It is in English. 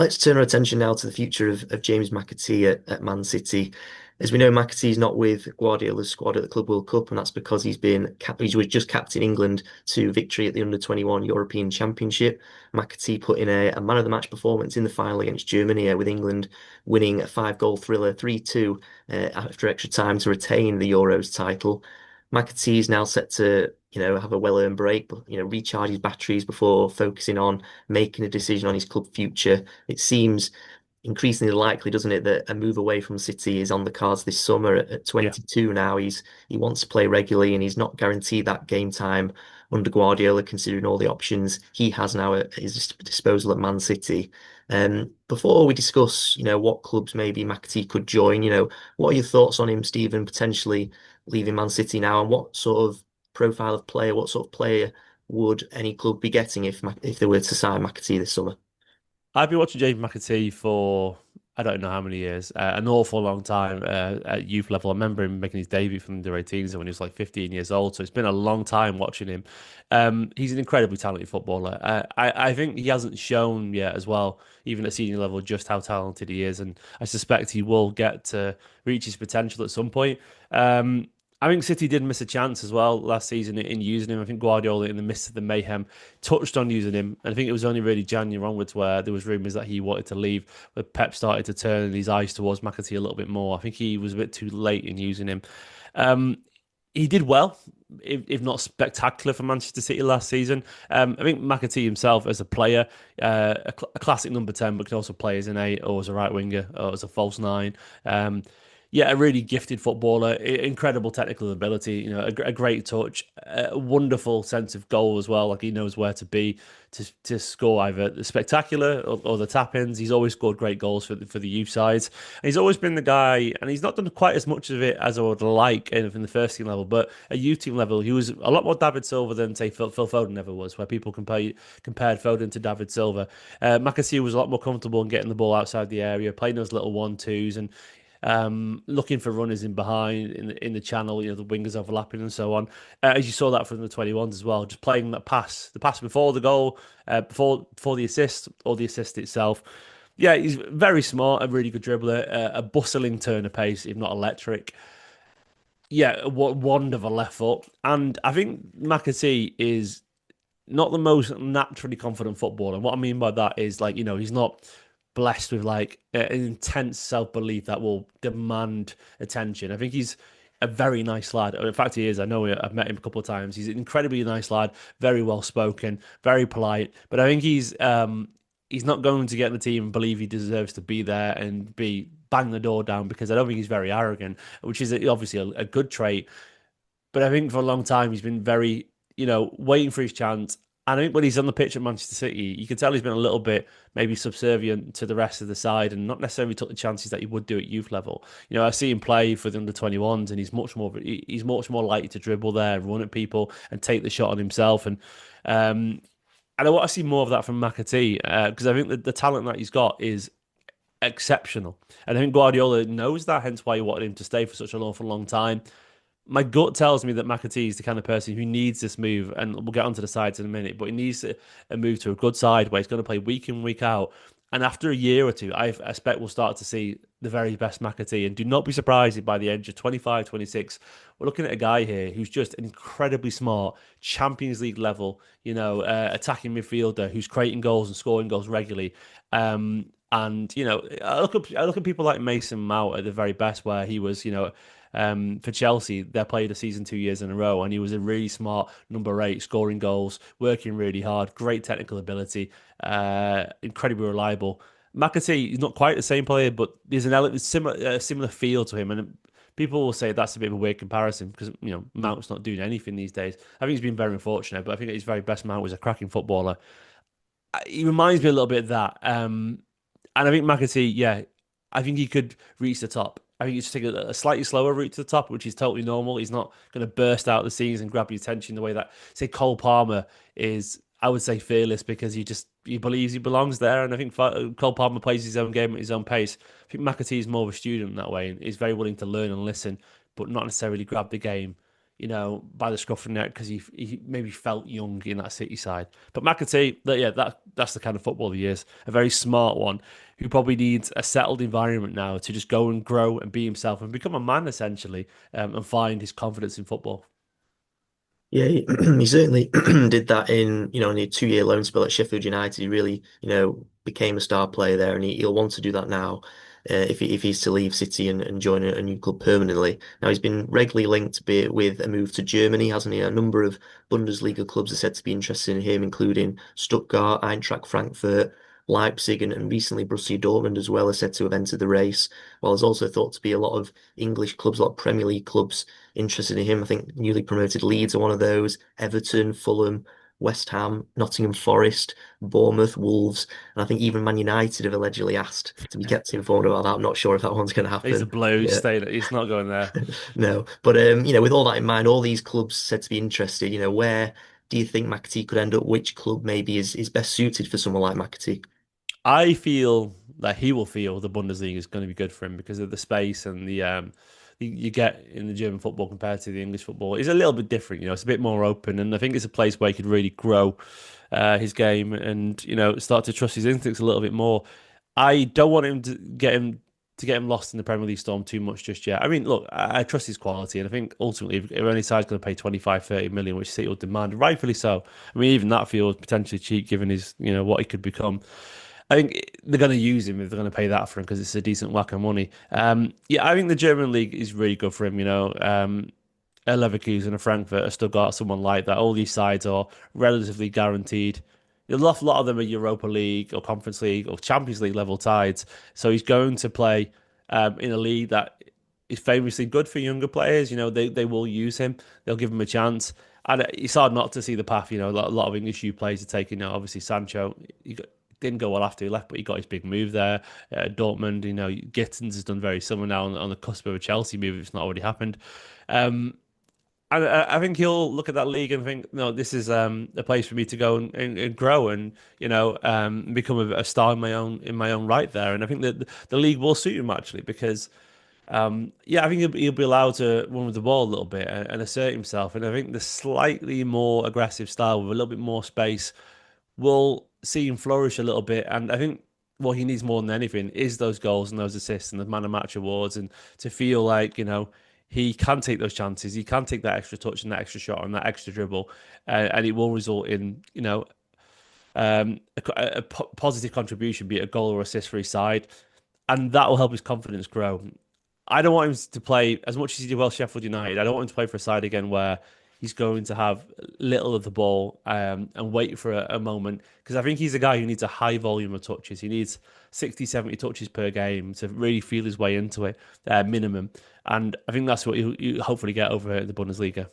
Let's turn our attention now to the future of James McAtee at Man City. As we know, McAtee's not with Guardiola's squad at the Club World Cup, and that's because he was just captain England to victory at the Under-21 European Championship. McAtee put in a man of the match performance in the final against Germany, with England winning a five-goal thriller, 3-2 after extra time to retain the Euros title. McAtee is now set to, have a well-earned break, but recharge his batteries before focusing on making a decision on his club future. It seems increasingly likely, doesn't it, that a move away from City is on the cards this summer at Yeah. 22 now. He wants to play regularly and he's not guaranteed that game time under Guardiola, considering all the options he has now at his disposal at Man City. Before we discuss, what clubs maybe McAtee could join, what are your thoughts on him, Stephen, potentially leaving Man City now, and what sort of profile of player, what sort of player would any club be getting if they were to sign McAtee this summer? I've been watching James McAtee for I don't know how many years, an awful long time at youth level. I remember him making his debut from the under 18s when he was like 15 years old. So it's been a long time watching him. He's an incredibly talented footballer. I think he hasn't shown yet as well, even at senior level, just how talented he is. And I suspect he will get to reach his potential at some point. I think City did miss a chance as well last season in using him. I think Guardiola, in the midst of the mayhem, touched on using him. And I think it was only really January onwards where there was rumours that he wanted to leave, where Pep started to turn his eyes towards McAtee a little bit more. I think he was a bit too late in using him. Um, he did well, if not spectacular, for Manchester City last season. I think McAtee himself, as a player, a classic number 10, but can also play as an 8 or as a right winger or as a false 9. Yeah, a really gifted footballer, incredible technical ability, a great touch, a wonderful sense of goal as well. Like he knows where to be to score either the spectacular or the tap-ins. He's always scored great goals for the youth sides. And he's always been the guy, and he's not done quite as much of it as I would like in the first team level, but at youth team level, he was a lot more David Silva than, say, Phil Foden ever was, where people compared Foden to David Silva. McAtee was a lot more comfortable in getting the ball outside the area, playing those little 1-2s, and looking for runners in behind in the channel, the wingers overlapping and so on. As you saw that from the 21s as well, just playing that pass, the pass before the goal, before the assist or the assist itself. Yeah, he's very smart, a really good dribbler, a bustling turn of pace, if not electric. Yeah, what wonderful left foot. And I think McAtee is not the most naturally confident footballer. And what I mean by that is, like, he's not blessed with like an intense self belief that will demand attention. I think he's a very nice lad. In fact, he is. I know I've met him a couple of times. He's an incredibly nice lad, very well spoken, very polite. But I think he's not going to get in the team and believe he deserves to be there and be bang the door down, because I don't think he's very arrogant, which is obviously a good trait. But I think for a long time he's been very, waiting for his chance. And I think when he's on the pitch at Manchester City, you can tell he's been a little bit maybe subservient to the rest of the side and not necessarily took the chances that he would do at youth level. I see him play for the under 21s, and he's much more likely to dribble there, run at people, and take the shot on himself. And I want to see more of that from McAtee, because I think the talent that he's got is exceptional. And I think Guardiola knows that, hence why he wanted him to stay for such an awful long time. My gut tells me that McAtee is the kind of person who needs this move, and we'll get onto the sides in a minute, but he needs a move to a good side where he's going to play week in, week out. And after a year or two, I expect we'll start to see the very best McAtee. And do not be surprised if by the age of 25, 26, we're looking at a guy here who's just an incredibly smart, Champions League level, attacking midfielder who's creating goals and scoring goals regularly. And I look at people like Mason Mount at the very best, where he was, for Chelsea, they played a season 2 years in a row, and he was a really smart number 8, scoring goals, working really hard, great technical ability, incredibly reliable. McAtee is not quite the same player, but there's an element similar feel to him, and people will say that's a bit of a weird comparison because Mount's not doing anything these days. I think he's been very unfortunate, but I think at his very best, Mount was a cracking footballer. He reminds me a little bit of that. And I think McAtee, yeah, I think he could reach the top. I think he's taking a slightly slower route to the top, which is totally normal. He's not going to burst out the scenes and grab your attention the way that, say, Cole Palmer is. I would say fearless, because he believes he belongs there, and I think Cole Palmer plays his own game at his own pace. I think McAtee is more of a student that way, and is very willing to learn and listen, but not necessarily grab the game, by the scruff of the neck because he maybe felt young in that City side. But McAtee, that's the kind of footballer he is, a very smart one who probably needs a settled environment now to just go and grow and be himself and become a man essentially, and find his confidence in football. Yeah, he certainly did that in a 2-year loan spell at Sheffield United. He really, became a star player there, and he'll want to do that now if he's to leave City and join a new club permanently. Now, he's been regularly linked with a move to Germany, hasn't he? A number of Bundesliga clubs are said to be interested in him, including Stuttgart, Eintracht Frankfurt, Leipzig, and recently Borussia Dortmund as well are said to have entered the race. While there's also thought to be a lot of English clubs, a lot of Premier League clubs interested in him. I think newly promoted Leeds are one of those, Everton, Fulham, West Ham, Nottingham Forest, Bournemouth, Wolves, and I think even Man United have allegedly asked to be kept informed about that. I'm not sure if that one's going to He's a happen. Blues Yeah, stay. He's not going there. no. But with all that in mind, all these clubs said to be interested. Where do you think McAtee could end up? Which club maybe is best suited for someone like McAtee? I feel that he will feel the Bundesliga is going to be good for him because of the space and the you get in the German football compared to the English football. It's a little bit different, it's a bit more open, and I think it's a place where he could really grow his game and start to trust his instincts a little bit more. I don't want him to get him lost in the Premier League storm too much just yet. I mean, look, I trust his quality, and I think ultimately, if any side's going to pay 25, 30 million, which City will demand, rightfully so. I mean, even that feels potentially cheap given his, what he could become. I think they're going to use him if they're going to pay that for him because it's a decent whack of money. Yeah, I think the German league is really good for him. A Leverkusen, a Frankfurt, a Stuttgart, someone like that. All these sides are relatively guaranteed. A lot of them are Europa League or Conference League or Champions League level sides. So he's going to play in a league that is famously good for younger players. They will use him. They'll give him a chance. And it's hard not to see the path. A lot of English youth players are taking. Obviously Sancho, didn't go well after he left, but he got his big move there. Dortmund, Gittins has done very similar now on the cusp of a Chelsea move if it's not already happened. Um, I think he'll look at that league and think, no, this is a place for me to go and grow and become a star in my own right there. And I think that the league will suit him actually because I think he'll be allowed to run with the ball a little bit and assert himself. And I think the slightly more aggressive style with a little bit more space will see him flourish a little bit. And I think what he needs more than anything is those goals and those assists and the man of match awards and to feel like, he can take those chances. He can take that extra touch and that extra shot and that extra dribble. And it will result in, a positive contribution, be it a goal or assist for his side. And that will help his confidence grow. I don't want him to play as much as he did well Sheffield United. I don't want him to play for a side again where he's going to have little of the ball and wait for a moment because I think he's a guy who needs a high volume of touches. He needs 60, 70 touches per game to really feel his way into it, minimum. And I think that's what you hopefully get over in the Bundesliga.